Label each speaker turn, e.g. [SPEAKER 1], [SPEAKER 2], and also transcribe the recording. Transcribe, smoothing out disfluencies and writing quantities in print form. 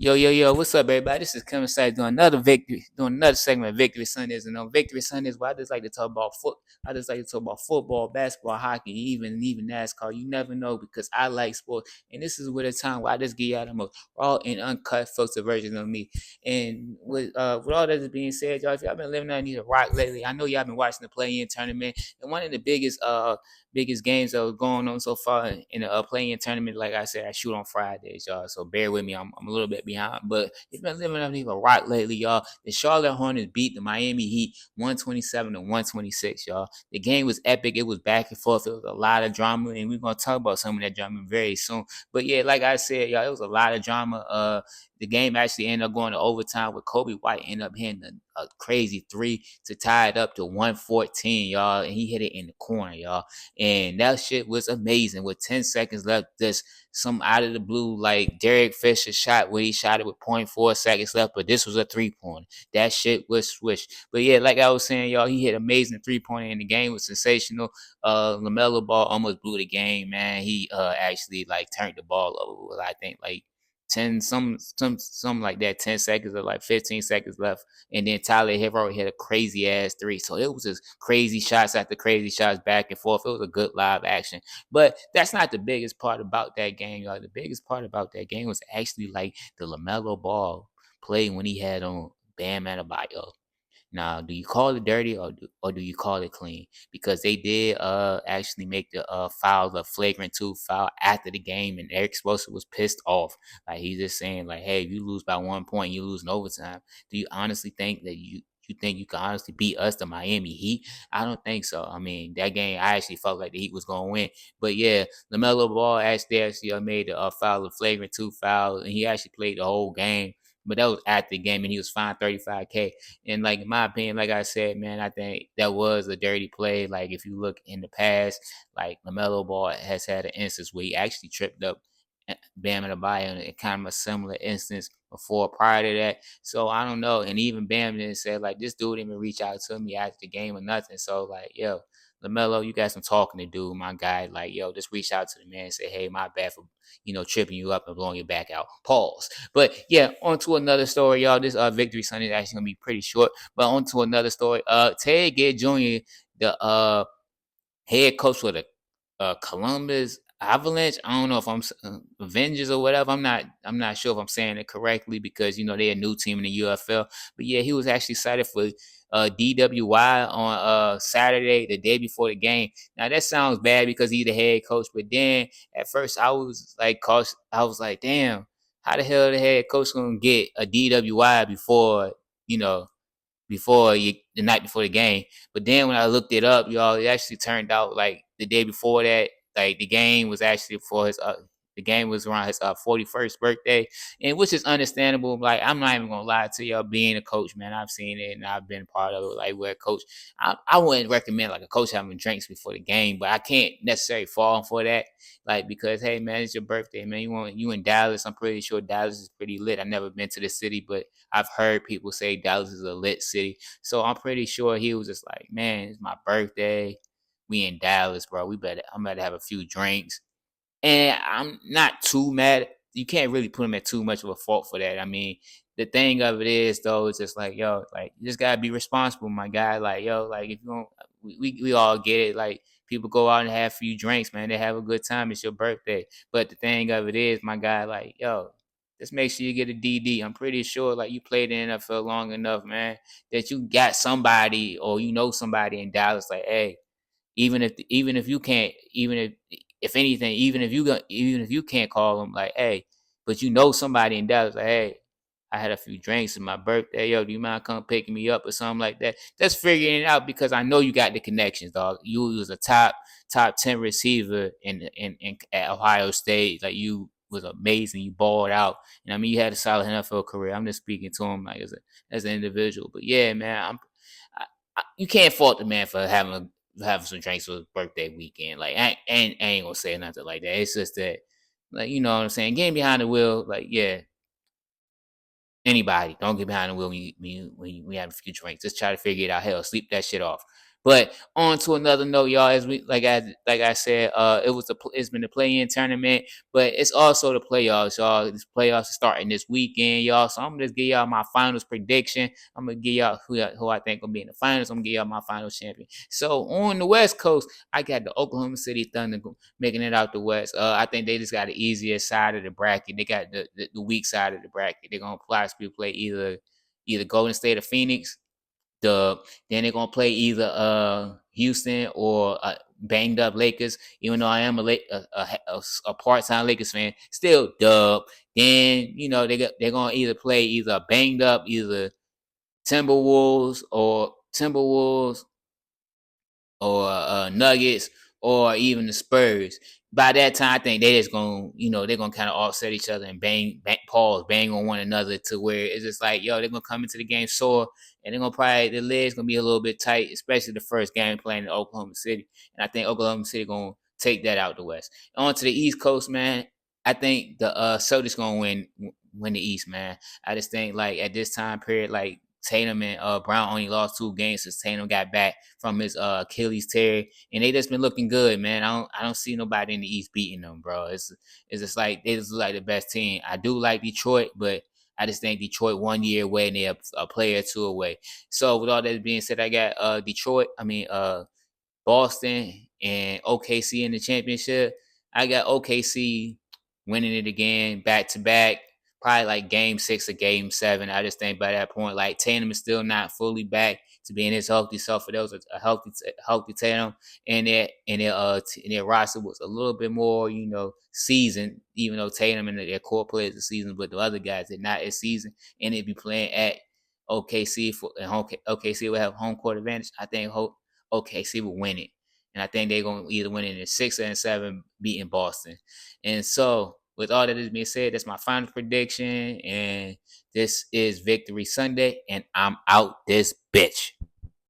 [SPEAKER 1] Yo, what's up, everybody? This is Kevin Side doing another segment of Victory Sundays. And on Victory Sundays, where I just like to talk about I just like to talk about football, basketball, hockey, even NASCAR. You never know because I like sports. And this is with a time where I just give y'all the most raw and uncut filter version of me. And with all that being said, y'all, if y'all been living underneath a rock lately, I know y'all been watching the play-in tournament. And one of the biggest games that was going on so far in the play-in tournament. Like I said, I shoot on Fridays, y'all. So bear with me. I'm a little bit behind, but it's been living underneath a rock lately, y'all. The Charlotte Hornets beat the Miami Heat 127 to 126, y'all. The game was epic. It was back and forth. It was a lot of drama, and we're gonna talk about some of that drama very soon. But yeah, like I said, y'all, it was a lot of drama. The game actually ended up going to overtime with Kobe White ended up hitting a crazy three to tie it up to 114, y'all. And he hit it in the corner, y'all. And that shit was amazing. With 10 seconds left, just some out of the blue, like Derek Fisher shot where he shot it with point 0.4 seconds left, but this was a 3-pointer. That shit was swish. But yeah, like I was saying, y'all, he hit amazing 3-pointer and the game was sensational. LaMelo Ball almost blew the game, man. He actually like turned the ball over with, I think, like 10 some like that, 10 seconds or like 15 seconds left, and then Tyler Hero hit a crazy ass three. So it was just crazy shots after crazy shots back and forth. It was a good live action. But that's not the biggest part about that game, y'all. The biggest part about that game was actually like the LaMelo Ball play when he had on Bam Adebayo. Now, do you call it dirty or do you call it clean? Because they did actually make the foul, the flagrant two foul after the game, and Eric Spoelstra was pissed off. Like he's just saying, like, hey, if you lose by 1 point, you lose in overtime. Do you honestly think that you think you can honestly beat us, the Miami Heat? I don't think so. I mean, that game, I actually felt like the Heat was going to win. But yeah, LaMelo Ball actually made the foul, the flagrant two foul, and he actually played the whole game. But that was after the game, and he was fined 35K. And like in my opinion, like I said, man, I think that was a dirty play. Like if you look in the past, like LaMelo Ball has had an instance where he actually tripped up Bam Adebayo in kind of a similar instance before prior to that. So I don't know. And even Bam didn't say like this dude didn't even reach out to me after the game or nothing. So like, yo, LaMelo, you got some talking to do, my guy. Like, yo, just reach out to the man and say, hey, my bad for tripping you up and blowing your back out. Pause. But yeah, on to another story, y'all. This Victory Sunday is actually gonna be pretty short. But on to another story. Ted Gay Jr., the head coach for the Columbus Avalanche. I don't know if I'm Avengers or whatever. I'm not sure if I'm saying it correctly because they're a new team in the UFL. But yeah, he was actually cited for DWI on Saturday, the day before the game. Now that sounds bad because he's the head coach, but then at first I was like cautious. I was like, damn, how the hell the head coach gonna get a DWI you know the night before the game. But then when I looked it up, y'all, it actually turned out like the day before that, like the game was actually for his the game was around his 41st birthday, and which is understandable. Like I'm not even gonna lie to y'all, being a coach, man, I've seen it and I've been part of it. Like where a coach, I wouldn't recommend like a coach having drinks before the game, but I can't necessarily fall for that. Like because hey man, it's your birthday, man. You in Dallas? I'm pretty sure Dallas is pretty lit. I've never been to the city, but I've heard people say Dallas is a lit city. So I'm pretty sure he was just like, man, it's my birthday. We in Dallas, bro. I'm better have a few drinks. And I'm not too mad. You can't really put him at too much of a fault for that. I mean, the thing of it is though, it's just like, yo, like you just gotta be responsible, my guy. Like, yo, like if you don't we all get it. Like people go out and have a few drinks, man. They have a good time. It's your birthday. But the thing of it is, my guy, like, yo, just make sure you get a DD. I'm pretty sure like you played in the NFL long enough, man, that you got somebody or somebody in Dallas, like, hey, even if you can't, even if anything, even if you can't call them, like, hey, but somebody in Dallas, like, hey, I had a few drinks in my birthday, yo, do you mind come picking me up or something like that? Just figuring it out because I know you got the connections, dog. You was a top 10 receiver in at Ohio State. Like you was amazing. You balled out, and I mean you had a solid NFL career. I'm just speaking to him like as an individual, but yeah, man, you can't fault the man for having some drinks for his birthday weekend. Like I ain't gonna say nothing like that. It's just that, like, you know what I'm saying. Getting behind the wheel, like, yeah, anybody don't get behind the wheel when you have a few drinks. Just try to figure it out. Hell, sleep that shit off. But on to another note, y'all. As we like I said, it's been a play-in tournament, but it's also the playoffs, y'all. This playoffs are starting this weekend, y'all. So I'm gonna just give y'all my finals prediction. I'm gonna give y'all who I think will be in the finals. I'm gonna give y'all my finals champion. So on the West Coast, I got the Oklahoma City Thunder making it out the West. I think they just got the easier side of the bracket. They got the weak side of the bracket. They're gonna possibly play either Golden State or Phoenix. Then they're gonna play either Houston or banged up Lakers. Even though I am a part time Lakers fan, still dub. Then they're gonna either play either banged up either Timberwolves or Nuggets or even the Spurs. By that time, I think they just gonna, they're gonna kind of offset each other and bang on one another to where it's just like, yo, they're gonna come into the game sore, and they're gonna probably the legs gonna be a little bit tight, especially the first game playing in Oklahoma City, and I think Oklahoma City gonna take that out the West. On to the East Coast, man. I think the Celtics gonna win the East, man. I just think like at this time period, like Tatum and Brown only lost 2 games since Tatum got back from his Achilles tear, and they just been looking good, man. I don't see nobody in the East beating them, bro. It's just like they just look like the best team. I do like Detroit, but I just think Detroit 1 year away and they're a player or two away. So with all that being said, I got Boston and OKC in the championship. I got OKC winning it again, back to back. Probably like game 6 or game 7. I just think by that point, like Tatum is still not fully back to being his healthy self. For those a healthy Tatum, and their roster was a little bit more, seasoned. Even though Tatum and their core players are seasoned, but the other guys did not as seasoned, and they'd be playing at OKC OKC will have home court advantage. I think OKC will win it. And I think they're going to either win it in 6 and 7, beating Boston. And so, with all that is being said, that's my final prediction. And this is Victory Sunday. And I'm out this bitch.